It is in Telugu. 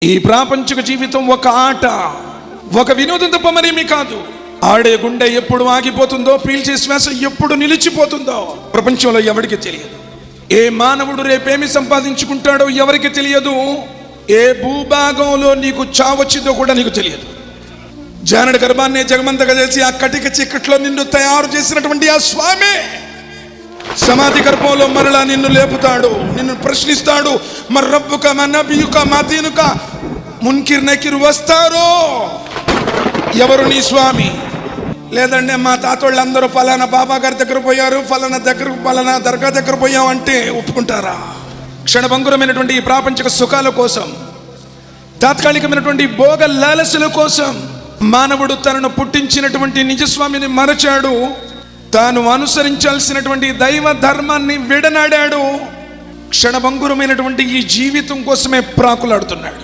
ఈ ప్రాపంచిక జీవితం ఒక ఆట, ఒక వినోదం తప్ప మరేమీ కాదు. ఆడే గుండె ఎప్పుడు ఆగిపోతుందో, పీల్చే శ్వాస ఎప్పుడు నిలిచిపోతుందో ప్రపంచంలో ఎవరికి తెలియదు. ఏ మానవుడు రేపేమి సంపాదించుకుంటాడో ఎవరికి తెలియదు. ఏ భూభాగంలో నీకు చావొచ్చిందో కూడా నీకు తెలియదు. జానడి గర్భాన్ని జగమంతగా చేసి ఆ కటిక చీకట్లో నిన్ను తయారు చేసినటువంటి ఆ స్వామి సమాధి గర్భంలో మరలా నిన్ను లేపుతాడు, నిన్ను ప్రశ్నిస్తాడు. మరి రబ్బుక మా నబియుక మా దీనుక మున్కిర్ నకిర్ వస్తారో, ఎవరు నీ స్వామి? లేదంటే మా తాతోళ్ళందరూ ఫలానా బాబా గారి దగ్గర పోయారు, ఫలానా దర్గా దగ్గర పోయాం అంటే ఒప్పుకుంటారా? క్షణభంగురమైనటువంటి ఈ ప్రాపంచిక సుఖాల కోసం, తాత్కాలికమైనటువంటి భోగ లాలసుల కోసం మానవుడు తనను పుట్టించినటువంటి నిజస్వామిని మరచాడు. తాను అనుసరించాల్సినటువంటి దైవ ధర్మాన్ని విడనాడాడు. క్షణభంగురమైనటువంటి ఈ జీవితం కోసమే ప్రాకులాడుతున్నాడు.